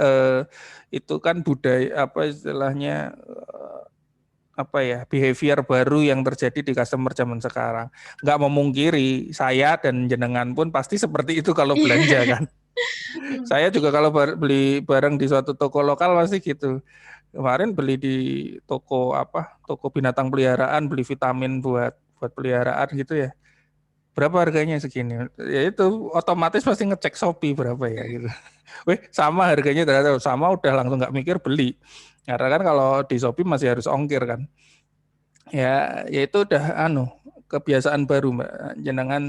itu kan budaya apa istilahnya apa ya behavior baru yang terjadi di customer zaman sekarang. Nggak memungkiri saya dan jenengan pun pasti seperti itu kalau belanja Iya. kan. Hmm. Saya juga kalau beli barang di suatu toko lokal pasti gitu. Kemarin beli di toko binatang peliharaan, beli vitamin buat peliharaan gitu ya. Berapa harganya segini? Ya itu otomatis pasti ngecek Shopee berapa ya gitu. Weh, sama harganya ternyata sama udah langsung nggak mikir beli. Karena kan kalau di Shopee masih harus ongkir kan. Ya itu udah kebiasaan baru Mbak. Jenengan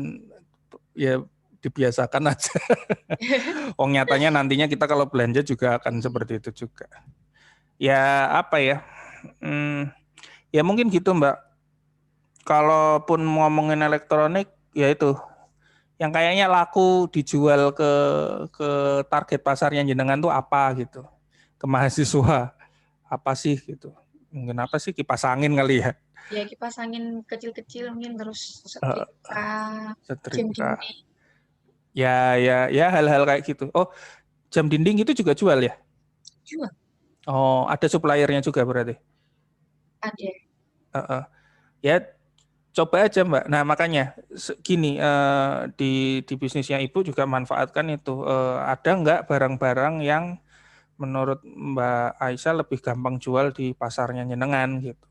ya dibiasakan aja. Wong nyatanya nantinya kita kalau belanja juga akan seperti itu juga. Ya apa ya? Hmm, ya mungkin gitu Mbak. Kalaupun ngomongin elektronik ya itu yang kayaknya laku dijual ke target pasarnya jenengan tuh apa gitu. Ke mahasiswa apa sih gitu. Mungkin apa sih kipas angin kali ya. Ya kipas angin kecil-kecil mungkin terus Eh, setrika, jam Setrika. dinding Ya hal-hal kayak gitu. Oh, jam dinding itu juga jual ya? juga Oh, ada suppliernya juga berarti. ada. Eh, eh. Ya coba aja Mbak. Nah makanya gini di bisnisnya Ibu juga manfaatkan itu. Ada nggak barang-barang yang menurut Mbak Aisyah lebih gampang jual di pasarnya nyenengan gitu.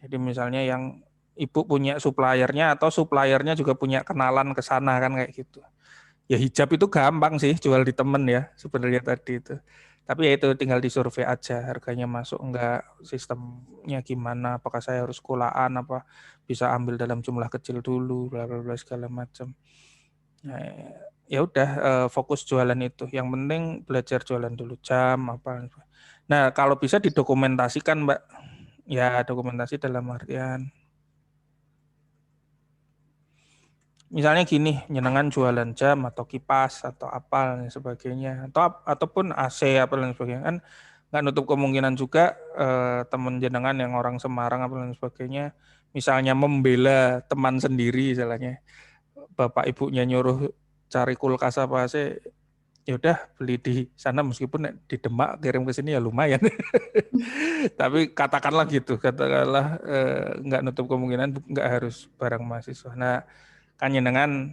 Jadi misalnya yang Ibu punya suppliernya atau suppliernya juga punya kenalan ke sana kan kayak gitu. Ya hijab itu gampang sih jual di temen ya sebenarnya tadi itu. Tapi ya itu tinggal disurvei aja harganya masuk enggak, sistemnya gimana, apakah saya harus kulaan apa bisa ambil dalam jumlah kecil dulu, bla bla bla segala macam. Nah, ya udah fokus jualan itu. Yang penting belajar jualan dulu jam apa. Nah, kalau bisa didokumentasikan, Mbak. Ya, dokumentasi dalam artian misalnya gini, nyenengan jualan jam atau kipas atau apa dan sebagainya ataupun AC apa dan sebagainya kan nggak nutup kemungkinan juga teman jenengan yang orang Semarang apa dan sebagainya misalnya membela teman sendiri misalnya bapak ibunya nyuruh cari kulkas apa AC ya udah beli di sana meskipun di Demak kirim ke sini ya lumayan tapi katakanlah nggak nutup kemungkinan nggak harus barang mahasiswa. Nah kan jenengan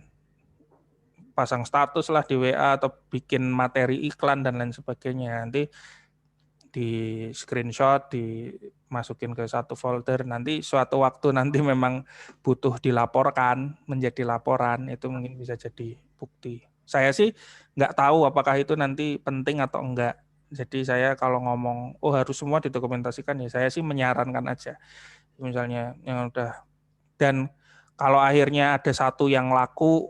pasang status lah di WA atau bikin materi iklan dan lain sebagainya. Nanti di screenshot, dimasukin ke satu folder. Nanti suatu waktu nanti memang butuh dilaporkan, menjadi laporan, itu mungkin bisa jadi bukti. Saya sih nggak tahu apakah itu nanti penting atau enggak. Jadi saya kalau ngomong, oh harus semua didokumentasikan ya, saya sih menyarankan aja. Misalnya yang udah, dan kalau akhirnya ada satu yang laku,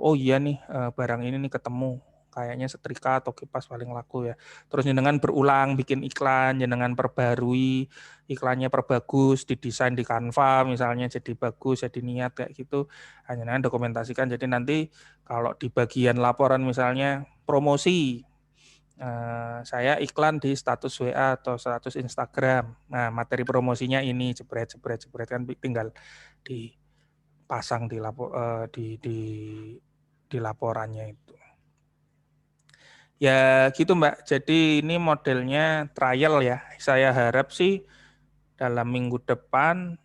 oh iya nih barang ini nih ketemu, kayaknya setrika atau kipas paling laku ya. Terus jenengan berulang bikin iklan, jenengan perbarui, iklannya perbagus, didesain di Canva misalnya jadi bagus, jadi niat kayak gitu, jenengan dokumentasikan. Jadi nanti kalau di bagian laporan misalnya promosi, saya iklan di status WA atau status Instagram. Nah, materi promosinya ini jebret kan tinggal dipasang di laporannya itu. Ya gitu Mbak. Jadi ini modelnya trial ya. Saya harap sih dalam minggu depan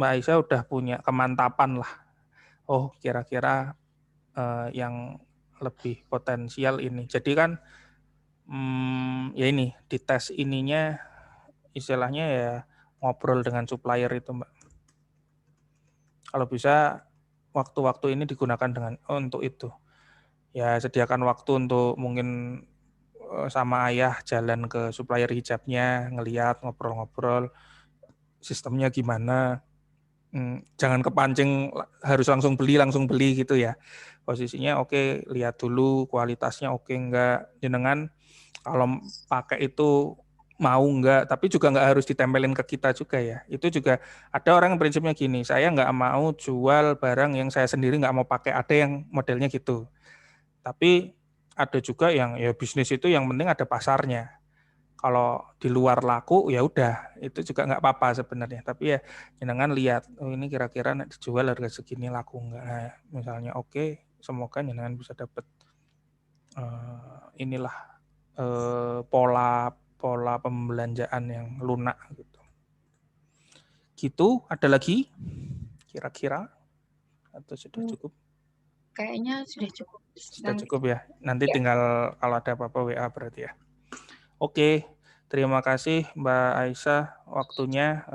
Mbak Aisyah udah punya kemantapan lah. Oh, kira-kira yang lebih potensial ini. Jadi kan ya ini di tes ininya istilahnya ya ngobrol dengan supplier itu Mbak. Kalau bisa waktu-waktu ini digunakan untuk itu. Ya sediakan waktu untuk mungkin sama ayah jalan ke supplier hijabnya, ngelihat ngobrol-ngobrol sistemnya gimana. Jangan kepancing harus langsung beli gitu ya. Posisinya oke, lihat dulu kualitasnya oke enggak. Jenengan kalau pakai itu mau enggak, tapi juga enggak harus ditempelin ke kita juga ya. Itu juga ada orang yang prinsipnya gini, saya enggak mau jual barang yang saya sendiri enggak mau pakai, ada yang modelnya gitu. Tapi ada juga yang ya bisnis itu yang penting ada pasarnya. Kalau di luar laku ya udah, itu juga nggak apa-apa sebenarnya. Tapi ya jangan lihat, oh ini kira-kira dijual harga segini laku nggak. Nah, misalnya oke, semoga jangan bisa dapat inilah pola pembelanjaan yang lunak gitu. Gitu, ada lagi kira-kira atau sudah cukup? Kayaknya sudah cukup. Sudah cukup ya. Nanti tinggal kalau ada apa-apa WA berarti ya. Oke, terima kasih Mbak Aisyah waktunya.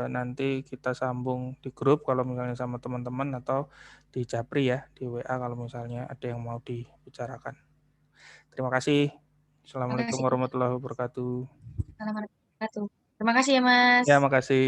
Nanti kita sambung di grup kalau misalnya sama teman-teman atau di Japri ya, di WA kalau misalnya ada yang mau dibicarakan. Terima kasih. Assalamualaikum warahmatullahi wabarakatuh. Terima kasih ya Mas. Ya, makasih.